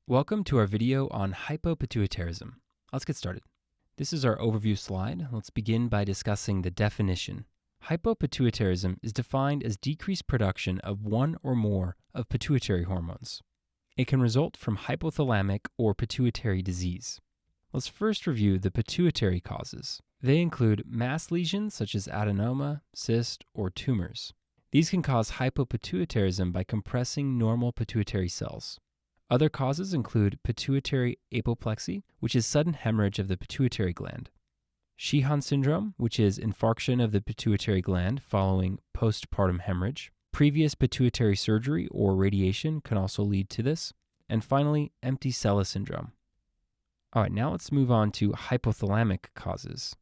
Welcome to our video on hypopituitarism. Let's get started. This is our overview slide. Let's begin by discussing the definition. Hypopituitarism is defined as decreased production of one or more of pituitary hormones. It can result from hypothalamic or pituitary disease. Let's first review the pituitary causes. They include mass lesions such as adenoma, cyst, or tumors. These can cause hypopituitarism by compressing normal pituitary cells. Other causes include pituitary apoplexy, which is sudden hemorrhage of the pituitary gland. Sheehan syndrome, which is infarction of the pituitary gland following postpartum hemorrhage. Previous pituitary surgery or radiation can also lead to this. And finally, empty sella syndrome. All right, now let's move on to hypothalamic causes.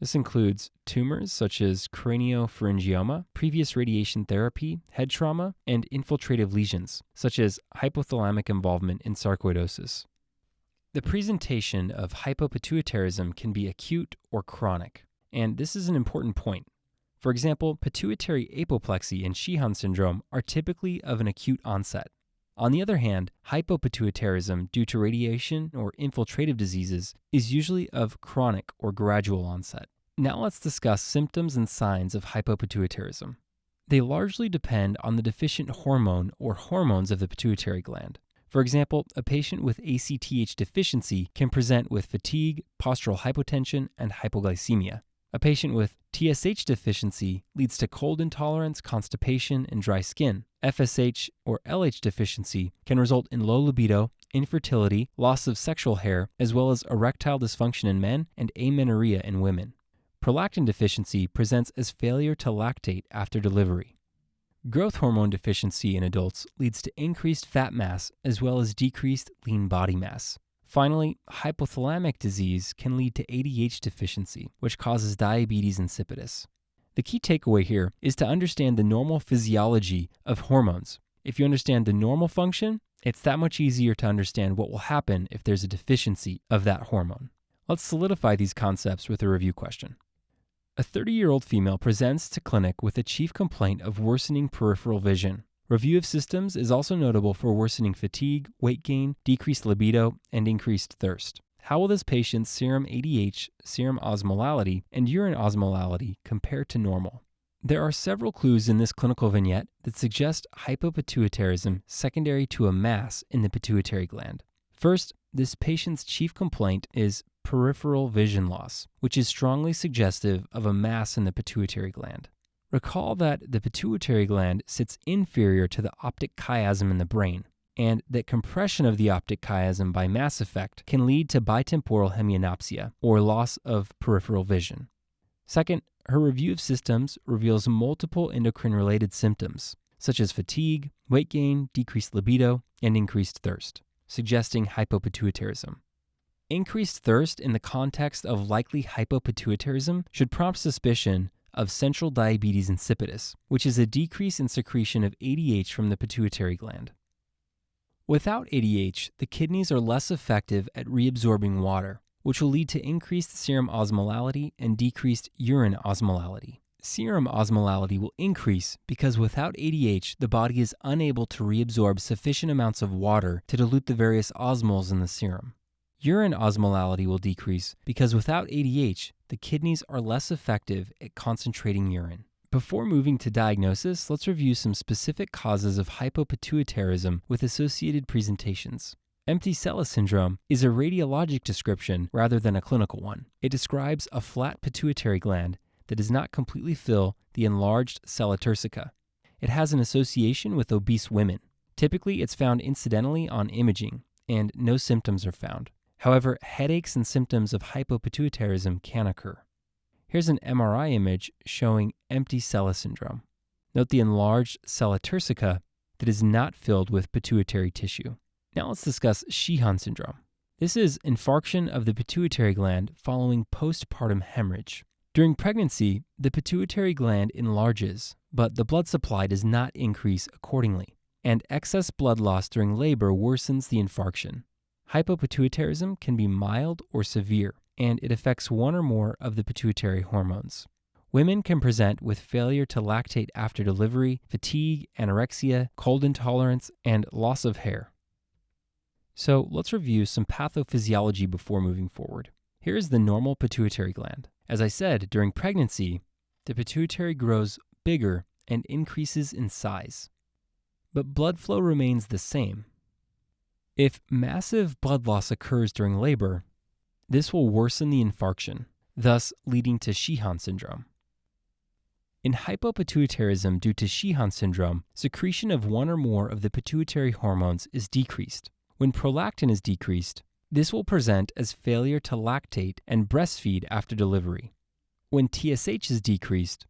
This includes tumors such as craniopharyngioma, previous radiation therapy, head trauma, and infiltrative lesions, such as hypothalamic involvement in sarcoidosis. The presentation of hypopituitarism can be acute or chronic, and this is an important point. For example, pituitary apoplexy and Sheehan syndrome are typically of an acute onset. On the other hand, hypopituitarism due to radiation or infiltrative diseases is usually of chronic or gradual onset. Now let's discuss symptoms and signs of hypopituitarism. They largely depend on the deficient hormone or hormones of the pituitary gland. For example, a patient with ACTH deficiency can present with fatigue, postural hypotension, and hypoglycemia. A patient with TSH deficiency leads to cold intolerance, constipation, and dry skin. FSH or LH deficiency can result in low libido, infertility, loss of sexual hair, as well as erectile dysfunction in men and amenorrhea in women. Prolactin deficiency presents as failure to lactate after delivery. Growth hormone deficiency in adults leads to increased fat mass as well as decreased lean body mass. Finally, hypothalamic disease can lead to ADH deficiency, which causes diabetes insipidus. The key takeaway here is to understand the normal physiology of hormones. If you understand the normal function, it's that much easier to understand what will happen if there's a deficiency of that hormone. Let's solidify these concepts with a review question. A 30-year-old female presents to clinic with a chief complaint of worsening peripheral vision. Review of systems is also notable for worsening fatigue, weight gain, decreased libido, and increased thirst. How will this patient's serum ADH, serum osmolality, and urine osmolality compare to normal? There are several clues in this clinical vignette that suggest hypopituitarism secondary to a mass in the pituitary gland. First, this patient's chief complaint is peripheral vision loss, which is strongly suggestive of a mass in the pituitary gland. Recall that the pituitary gland sits inferior to the optic chiasm in the brain, and that compression of the optic chiasm by mass effect can lead to bitemporal hemianopsia, or loss of peripheral vision. Second, her review of systems reveals multiple endocrine-related symptoms, such as fatigue, weight gain, decreased libido, and increased thirst, suggesting hypopituitarism. Increased thirst in the context of likely hypopituitarism should prompt suspicion of central diabetes insipidus, which is a decrease in secretion of ADH from the pituitary gland. Without ADH, the kidneys are less effective at reabsorbing water, which will lead to increased serum osmolality and decreased urine osmolality. Serum osmolality will increase because without ADH, the body is unable to reabsorb sufficient amounts of water to dilute the various osmoles in the serum. Urine osmolality will decrease because without ADH, the kidneys are less effective at concentrating urine. Before moving to diagnosis, let's review some specific causes of hypopituitarism with associated presentations. Empty sella syndrome is a radiologic description rather than a clinical one. It describes a flat pituitary gland that does not completely fill the enlarged sella turcica. It has an association with obese women. Typically, it's found incidentally on imaging, and no symptoms are found. However, headaches and symptoms of hypopituitarism can occur. Here's an MRI image showing empty sella syndrome. Note the enlarged sella turcica that is not filled with pituitary tissue. Now let's discuss Sheehan syndrome. This is infarction of the pituitary gland following postpartum hemorrhage. During pregnancy, the pituitary gland enlarges, but the blood supply does not increase accordingly, and excess blood loss during labor worsens the infarction. Hypopituitarism can be mild or severe, and it affects one or more of the pituitary hormones. Women can present with failure to lactate after delivery, fatigue, anorexia, cold intolerance, and loss of hair. So let's review some pathophysiology before moving forward. Here is the normal pituitary gland. As I said, during pregnancy, the pituitary grows bigger and increases in size. But blood flow remains the same. If massive blood loss occurs during labor, this will worsen the infarction, thus leading to Sheehan syndrome. In hypopituitarism due to Sheehan syndrome, secretion of one or more of the pituitary hormones is decreased. When prolactin is decreased, this will present as failure to lactate and breastfeed after delivery. When TSH is decreased,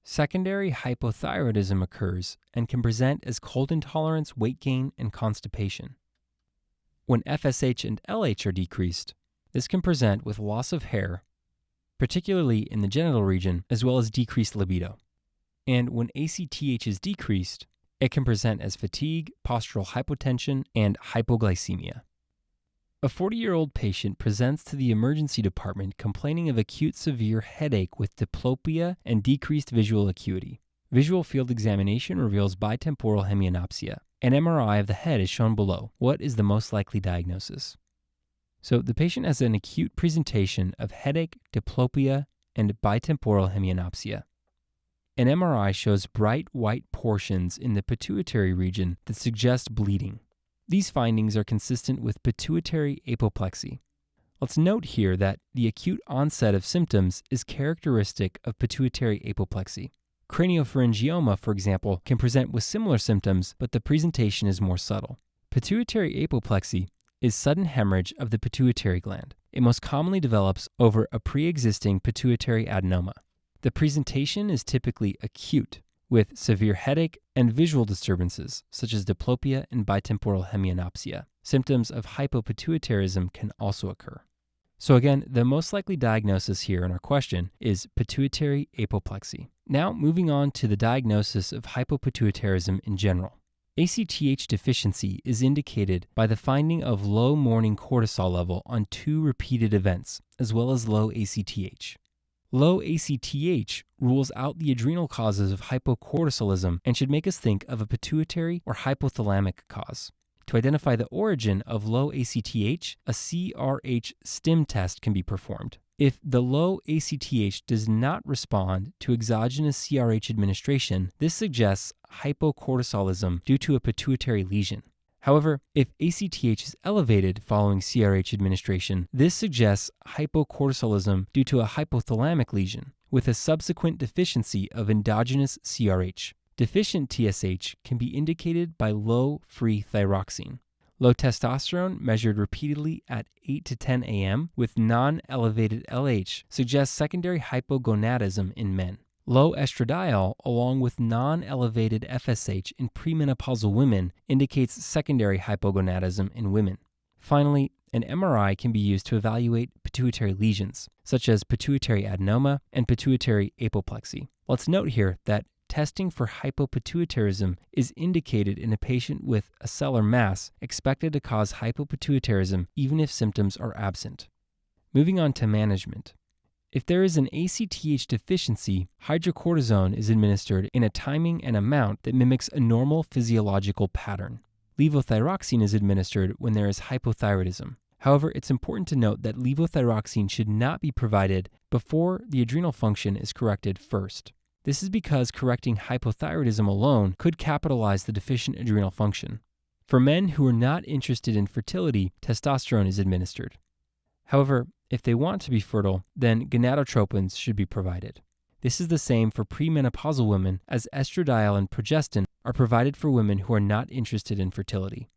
secondary hypothyroidism occurs and can present as cold intolerance, weight gain, and constipation. When FSH and LH are decreased, this can present with loss of hair, particularly in the genital region, as well as decreased libido. And when ACTH is decreased, it can present as fatigue, postural hypotension, and hypoglycemia. A 40-year-old patient presents to the emergency department complaining of acute severe headache with diplopia and decreased visual acuity. Visual field examination reveals bitemporal hemianopsia. An MRI of the head is shown below. What is the most likely diagnosis? So the patient has an acute presentation of headache, diplopia, and bitemporal hemianopsia. An MRI shows bright white portions in the pituitary region that suggest bleeding. These findings are consistent with pituitary apoplexy. Let's note here that the acute onset of symptoms is characteristic of pituitary apoplexy. Craniopharyngioma, for example, can present with similar symptoms, but the presentation is more subtle. Pituitary apoplexy is sudden hemorrhage of the pituitary gland. It most commonly develops over a pre-existing pituitary adenoma. The presentation is typically acute, with severe headache and visual disturbances, such as diplopia and bitemporal hemianopsia. Symptoms of hypopituitarism can also occur. So again, the most likely diagnosis here in our question is pituitary apoplexy. Now moving on to the diagnosis of hypopituitarism in general. ACTH deficiency is indicated by the finding of low morning cortisol level on 2 repeated events, as well as low ACTH. Low ACTH rules out the adrenal causes of hypocortisolism and should make us think of a pituitary or hypothalamic cause. To identify the origin of low ACTH, a CRH stim test can be performed. If the low ACTH does not respond to exogenous CRH administration, this suggests hypocortisolism due to a pituitary lesion. However, if ACTH is elevated following CRH administration, this suggests hypocortisolism due to a hypothalamic lesion, with a subsequent deficiency of endogenous CRH. Deficient TSH can be indicated by low free thyroxine. Low testosterone measured repeatedly at 8 to 10 a.m. with non-elevated LH suggests secondary hypogonadism in men. Low estradiol, along with non-elevated FSH in premenopausal women, indicates secondary hypogonadism in women. Finally, an MRI can be used to evaluate pituitary lesions, such as pituitary adenoma and pituitary apoplexy. Let's note here that testing for hypopituitarism is indicated in a patient with a sellar mass expected to cause hypopituitarism even if symptoms are absent. Moving on to management. If there is an ACTH deficiency, hydrocortisone is administered in a timing and amount that mimics a normal physiological pattern. Levothyroxine is administered when there is hypothyroidism. However, it's important to note that levothyroxine should not be provided before the adrenal function is corrected first. This is because correcting hypothyroidism alone could capitalize the deficient adrenal function. For men who are not interested in fertility, testosterone is administered. However, if they want to be fertile, then gonadotropins should be provided. This is the same for premenopausal women, as estradiol and progestin are provided for women who are not interested in fertility.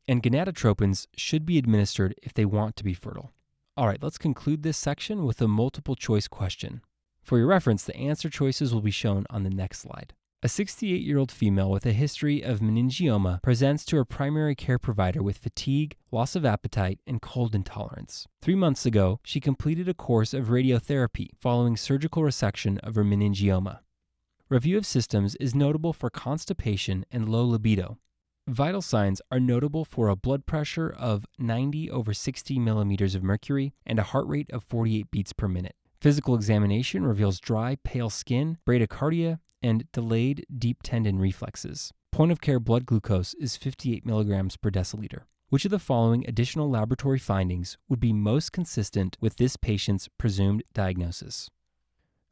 And gonadotropins should be administered if they want to be fertile. All right, let's conclude this section with a multiple choice question. For your reference, the answer choices will be shown on the next slide. A 68-year-old female with a history of meningioma presents to her primary care provider with fatigue, loss of appetite, and cold intolerance. 3 months ago, she completed a course of radiotherapy following surgical resection of her meningioma. Review of systems is notable for constipation and low libido. Vital signs are notable for a blood pressure of 90/60 millimeters of mercury and a heart rate of 48 beats per minute. Physical examination reveals dry, pale skin, bradycardia, and delayed deep tendon reflexes. Point of care blood glucose is 58 milligrams per deciliter. Which of the following additional laboratory findings would be most consistent with this patient's presumed diagnosis?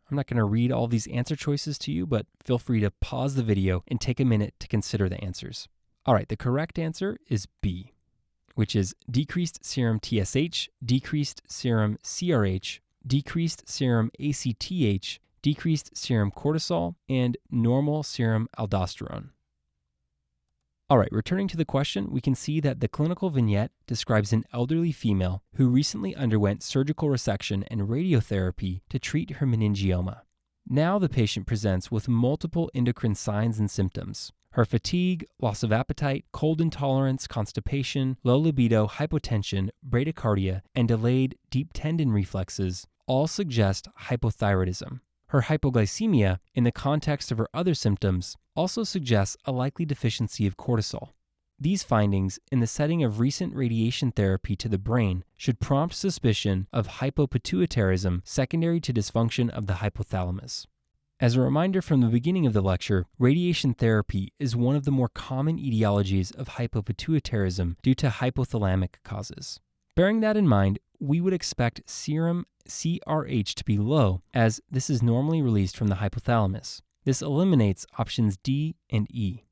I'm not going to read all these answer choices to you, but feel free to pause the video and take a minute to consider the answers. All right, the correct answer is B, which is decreased serum TSH, decreased serum CRH, decreased serum ACTH, decreased serum cortisol, and normal serum aldosterone. All right, returning to the question, we can see that the clinical vignette describes an elderly female who recently underwent surgical resection and radiotherapy to treat her meningioma. Now the patient presents with multiple endocrine signs and symptoms. Her fatigue, loss of appetite, cold intolerance, constipation, low libido, hypotension, bradycardia, and delayed deep tendon reflexes all suggest hypothyroidism. Her hypoglycemia, in the context of her other symptoms, also suggests a likely deficiency of cortisol. These findings, in the setting of recent radiation therapy to the brain, should prompt suspicion of hypopituitarism secondary to dysfunction of the hypothalamus. As a reminder from the beginning of the lecture, radiation therapy is one of the more common etiologies of hypopituitarism due to hypothalamic causes. Bearing that in mind, we would expect serum CRH to be low, as this is normally released from the hypothalamus. This eliminates options D and E.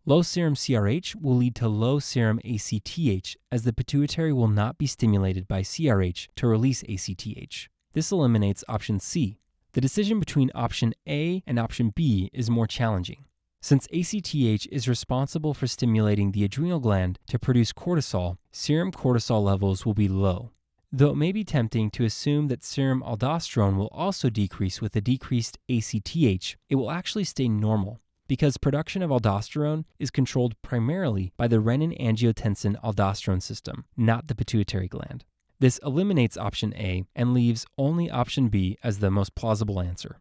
Low serum CRH will lead to low serum ACTH, as the pituitary will not be stimulated by CRH to release ACTH. This eliminates option C. The decision between option A and option B is more challenging. Since ACTH is responsible for stimulating the adrenal gland to produce cortisol, serum cortisol levels will be low. Though it may be tempting to assume that serum aldosterone will also decrease with a decreased ACTH, it will actually stay normal, because production of aldosterone is controlled primarily by the renin-angiotensin-aldosterone system, not the pituitary gland. This eliminates option A and leaves only option B as the most plausible answer.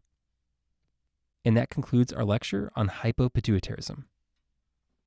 And that concludes our lecture on hypopituitarism.